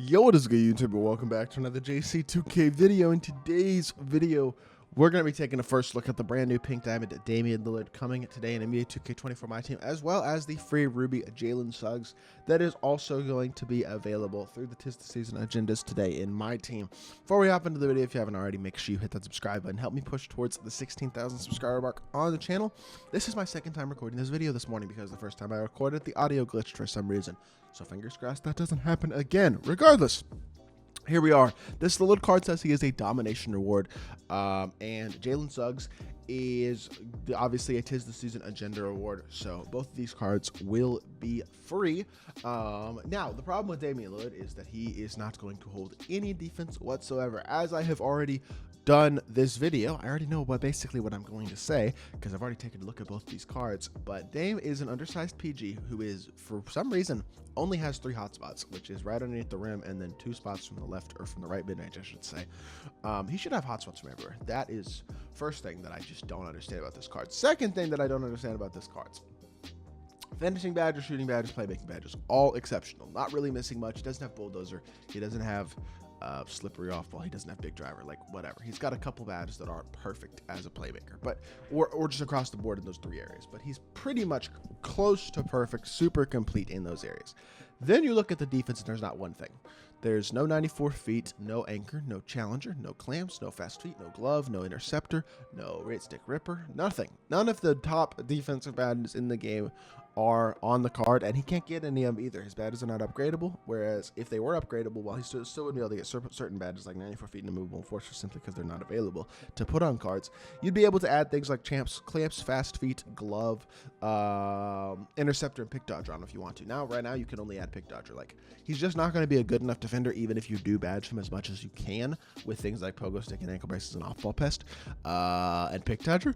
Yo, what is good, YouTube, and welcome back to another JC2K video. In today's video, we're going to be taking a first look at the brand new pink diamond DAMIAN LILLARD coming today in NBA 2K24 MyTEAM, as well as the free ruby Jaylen Suggs that is also going to be available through the Tis the Season agendas today in MyTEAM. Before we hop into the video, if you haven't already, make sure you hit that subscribe button. Help me push towards the 16,000 subscriber mark on the channel. This is my second time recording this video this morning because the first time I recorded, the audio glitched for some reason. So fingers crossed that doesn't happen again. Regardless, here we are. This LILLARD card says he is a domination reward, and Jaylen Suggs is obviously a Tis the Season agenda reward. So both of these cards will be free. Now, the problem with DAMIAN LILLARD is that he is not going to hold any defense whatsoever. As I have already done this video, I already know basically what I'm going to say because I've already taken a look at both these cards. But Dame is an undersized PG who is, for some reason, only has 3 hotspots, which is right underneath the rim and then 2 spots from the left, or from the right mid-range, I should say. He should have hotspots from everywhere. That is first thing that I just don't understand about this card. Second thing that I don't understand about this card: finishing badges, shooting badges, playmaking badges, all exceptional. Not really missing much. He doesn't have bulldozer. He doesn't have slippery off ball. He doesn't have big driver, like whatever. He's got a couple badges that aren't perfect as a playmaker, but or just across the board in those 3 areas, but he's pretty much close to perfect, super complete in those areas. Then you look at the defense and there's not one thing. There's no 94 feet, no anchor, no challenger, no clamps, no fast feet, no glove, no interceptor, no rate stick ripper, nothing. None of the top defensive badges in the game are on the card, and he can't get any of them either. His badges are not upgradable, whereas if they were upgradable, well, he still would be able to get certain badges like 94 feet and immovable enforcer simply because they're not available to put on cards. You'd be able to add things like clamps, fast feet, glove, interceptor, and pick dodger on if you want to. Now, right now, you can only add pick dodger. Like, he's just not going to be a good enough defender, even if you do badge him as much as you can with things like pogo stick and ankle braces and off-ball pest and pick dodger.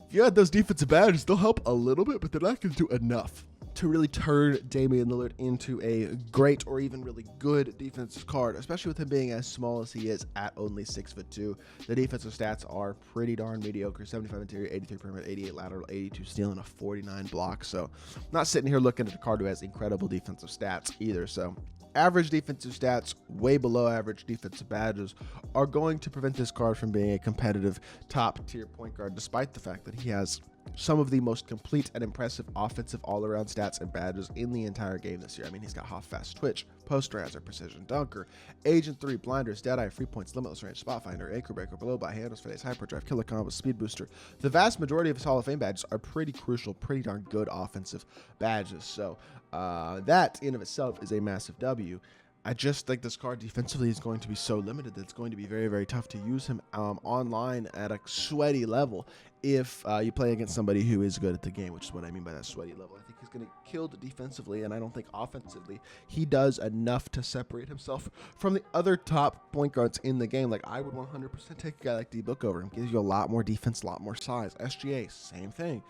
If you add those defensive badges, they'll help a little bit, but they're not going to do enough to really turn DAMIAN LILLARD into a great or even really good defensive card, especially with him being as small as he is at only 6'2". The defensive stats are pretty darn mediocre: 75 interior, 83 perimeter, 88 lateral, 82 steal, and a 49 block. So I'm not sitting here looking at a card who has incredible defensive stats either. So average defensive stats, way below average defensive badges, are going to prevent this card from being a competitive top-tier point guard, despite the fact that he has some of the most complete and impressive offensive all-around stats and badges in the entire game this year. I mean, he's got Hoff Fast Twitch, Post Razor, Precision Dunker, Agent 3, Blinders, Deadeye, Free Points, Limitless Range, Spot Finder, Anchor Breaker, Below by Handles, Phase, Hyperdrive, Killer Combo, Speed Booster. The vast majority of his Hall of Fame badges are pretty crucial, pretty darn good offensive badges. So that in of itself is a massive W. I just think this card defensively is going to be so limited that it's going to be very, very tough to use him online at a sweaty level if you play against somebody who is good at the game, which is what I mean by that sweaty level. I think he's going to get killed defensively, and I don't think offensively he does enough to separate himself from the other top point guards in the game. Like, I would 100% take a guy like D-Book over him. Gives you a lot more defense, a lot more size. SGA, same thing.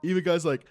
Even guys like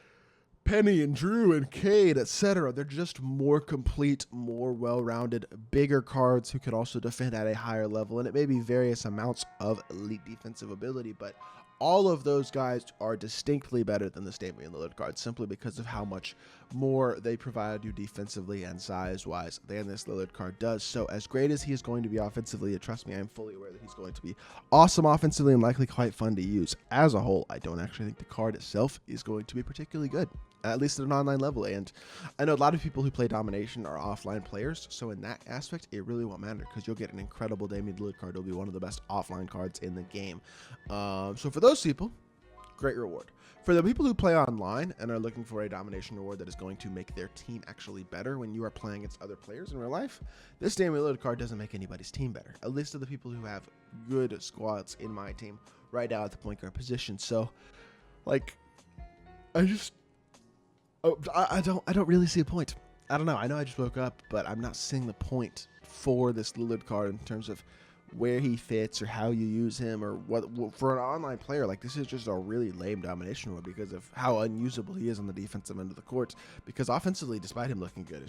Penny and Drew and Cade, etc. They're just more complete, more well-rounded, bigger cards who could also defend at a higher level, and it may be various amounts of elite defensive ability, but all of those guys are distinctly better than the DAMIAN LILLARD card simply because of how much more they provide you defensively and size-wise than this LILLARD card does. So as great as he is going to be offensively, and trust me, I'm fully aware that he's going to be awesome offensively and likely quite fun to use. As a whole, I don't actually think the card itself is going to be particularly good, at least at an online level. And I know a lot of people who play domination are offline players, so in that aspect it really won't matter because you'll get an incredible DAMIAN LILLARD card. It'll be one of the best offline cards in the game. So for those people, great reward. For the people who play online and are looking for a domination reward that is going to make their team actually better when you are playing against other players in real life, this DAMIAN LILLARD card doesn't make anybody's team better, at least of the people who have good squads in my team right now at the point guard position. So like, I don't really see a point. I don't know. I know I just woke up, but I'm not seeing the point for this LILLARD card in terms of where he fits or how you use him or what for an online player. Like, this is just a really lame domination reward because of how unusable he is on the defensive end of the court, because offensively, despite him looking good,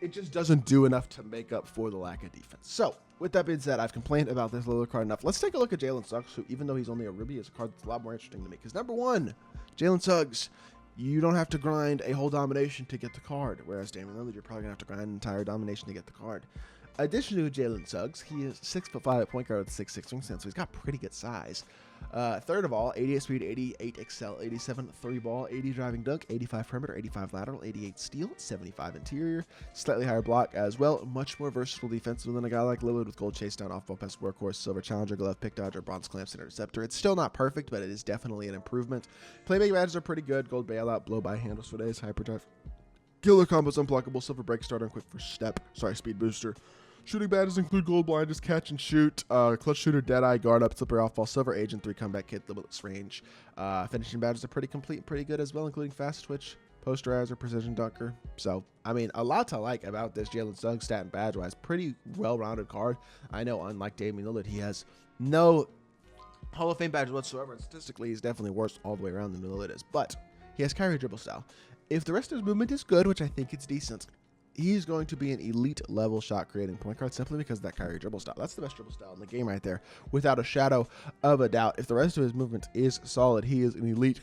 it just doesn't do enough to make up for the lack of defense. So with that being said, I've complained about this LILLARD card enough. Let's take a look at Jaylen Suggs, who, even though he's only a ruby, is a card that's a lot more interesting to me because, number one, Jaylen Suggs you don't have to grind a whole domination to get the card, whereas Damian Lillard, you're probably going to have to grind an entire domination to get the card. Additionally, to Jaylen Suggs, he is 6'5" at point guard with 6'6" wingspan, so he's got pretty good size. Third of all, 88 speed, 88 excel, 87 3 ball, 80 driving dunk, 85 perimeter, 85 lateral, 88 steal, 75 interior, slightly higher block as well. Much more versatile defensive than a guy like Lillard with gold chase down, off ball pass, workhorse, silver challenger, glove, pick dodger, bronze clamps, and interceptor. It's still not perfect, but it is definitely an improvement. Playmaking badges are pretty good. Gold bailout, blow by handles for days, hyperdrive, killer combos, unblockable, silver break starter, and quick first step. Speed booster. Shooting badges include gold blind, just catch and shoot, clutch shooter, dead eye, guard up, slippery off ball, silver agent, 3 comeback kit, limitless range. Finishing badges are pretty complete and pretty good as well, including fast twitch, posterizer, precision dunker. So, I mean, a lot to like about this Jaylen Suggs stat and badge wise. Pretty well-rounded card. I know, unlike Damian Lillard, he has no Hall of Fame badge whatsoever, and statistically, he's definitely worse all the way around than Lillard is. But he has carry dribble style. If the rest of his movement is good, which I think it's decent, he's going to be an elite level shot creating point guard simply because of that carry dribble style. That's the best dribble style in the game right there, without a shadow of a doubt. If the rest of his movement is solid, he is an elite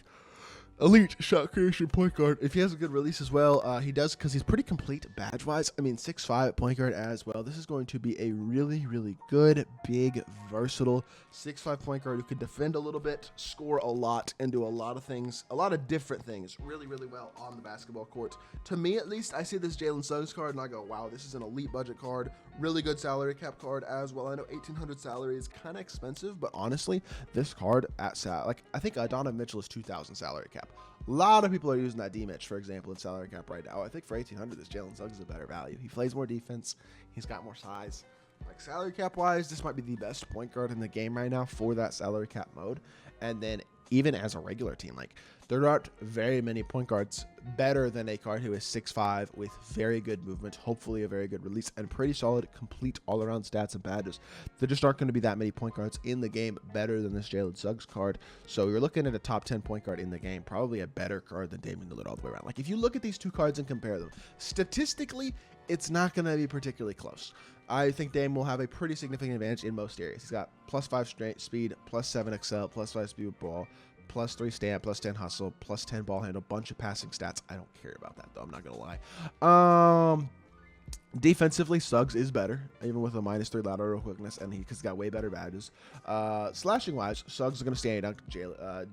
shot creation point guard. If he has a good release as well, he does, because he's pretty complete badge wise. I mean, 6'5" at point guard as well. This is going to be a really, really good, big, versatile 6'5" point guard who can defend a little bit, score a lot, and do a lot of things, a lot of different things really, really well on the basketball court. To me, at least, I see this Jaylen Suggs card and I go, wow, this is an elite budget card, really good salary cap card as well. I know 1,800 salary is kind of expensive, but honestly, this card at I think Donovan Mitchell is 2,000 salary cap. A lot of people are using that D-Mitch, for example, in salary cap right now. I think for 1,800, this Jaylen Suggs is a better value. He plays more defense. He's got more size. Like, salary cap wise, this might be the best point guard in the game right now for that salary cap mode. And then even as a regular team, like, there aren't very many point guards better than a card who is 6'5" with very good movement, hopefully a very good release, and pretty solid, complete all-around stats and badges. There just aren't going to be that many point guards in the game better than this Jaylen Suggs card. So you're looking at a top 10 point guard in the game, probably a better card than Damian Lillard all the way around. Like, if you look at these two cards and compare them, statistically, it's not going to be particularly close. I think Dame will have a pretty significant advantage in most areas. He's got +5 straight speed, +7 excel, +5 speed with ball, +3 stamp, +10 hustle, +10 ball handle, bunch of passing stats. I don't care about that, though. I'm not going to lie. Defensively, Suggs is better, even with a -3 lateral quickness, and he's got way better badges. Slashing-wise, Suggs is going to stay in dunk.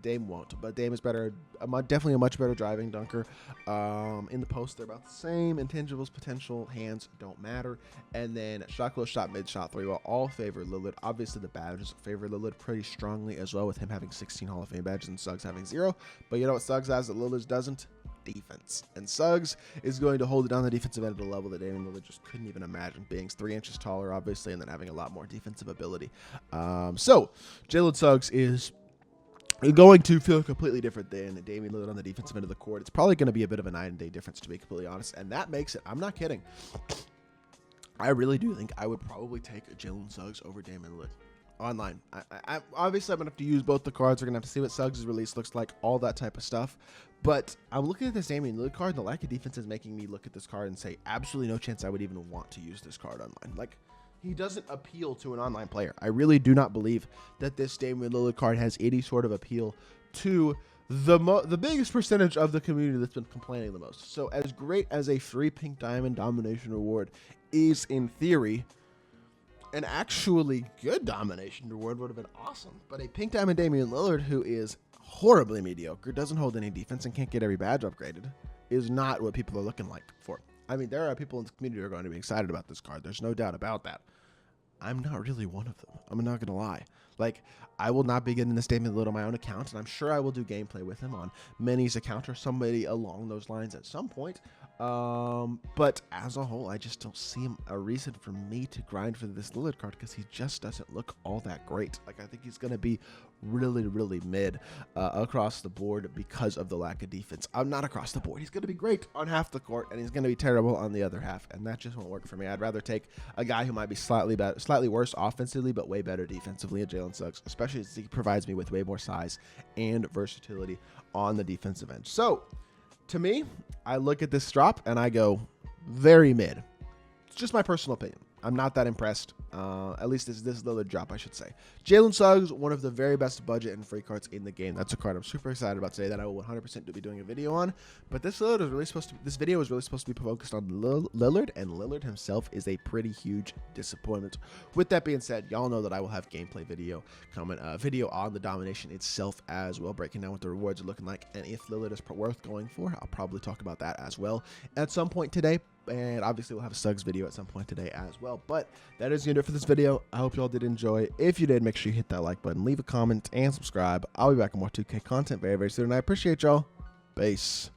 Dame won't, but Dame is better, definitely a much better driving dunker. In the post, they're about the same. Intangibles, potential, hands don't matter. And then shot close, shot mid, shot 3 will all favor Lillard. Obviously, the badges favor Lillard pretty strongly as well, with him having 16 Hall of Fame badges and Suggs having 0. But you know what Suggs has that Lillard doesn't? Defense. And Suggs is going to hold it down the defensive end at a level that Damian Lillard just couldn't even imagine, being 3 inches taller, obviously, and then having a lot more defensive ability. So Jaylen Suggs is going to feel completely different than Damian Lillard on the defensive end of the court. It's probably going to be a bit of a night and day difference, to be completely honest, and that makes it, I'm not kidding, I really do think I would probably take Jaylen Suggs over Damian Lillard. Online. I obviously, I'm going to have to use both the cards. We're going to have to see what Suggs' release looks like, all that type of stuff. But I'm looking at this Damian Lillard card, and the lack of defense is making me look at this card and say, absolutely no chance I would even want to use this card online. Like, he doesn't appeal to an online player. I really do not believe that this Damian Lillard card has any sort of appeal to the biggest percentage of the community that's been complaining the most. So as great as a free pink diamond domination reward is in theory, an actually good domination reward would have been awesome. But a pink diamond Damian Lillard, who is horribly mediocre, doesn't hold any defense, and can't get every badge upgraded, is not what people are looking like for. I mean, there are people in the community who are going to be excited about this card. There's no doubt about that. I'm not really one of them. I'm not going to lie. Like, I will not be getting this Damian Lillard on my own account, and I'm sure I will do gameplay with him on Minnie's account or somebody along those lines at some point. But as a whole, I just don't see a reason for me to grind for this Lillard card, because he just doesn't look all that great. Like, I think he's going to be really, really mid across the board because of the lack of defense. I'm not across the board. He's going to be great on half the court, and he's going to be terrible on the other half, and that just won't work for me. I'd rather take a guy who might be slightly worse offensively, but way better defensively, at Jaylen Suggs, especially as he provides me with way more size and versatility on the defensive end. So, to me, I look at this drop and I go, very mid. It's just my personal opinion. I'm not that impressed. At least this Lillard drop, I should say. Jaylen Suggs, one of the very best budget and free cards in the game. That's a card I'm super excited about today that I will 100% be doing a video on. But this video is really supposed to be focused on Lillard, and Lillard himself is a pretty huge disappointment. With that being said, y'all know that I will have gameplay video coming, video on the domination itself as well, breaking down what the rewards are looking like, and if Lillard is worth going for. I'll probably talk about that as well at some point today. And obviously we'll have a Suggs video at some point today as well. But that is going to do it for this video. I hope y'all did enjoy. If you did, make sure you hit that like button, leave a comment, and subscribe. I'll be back with more 2K content very, very soon. And I appreciate y'all. Peace.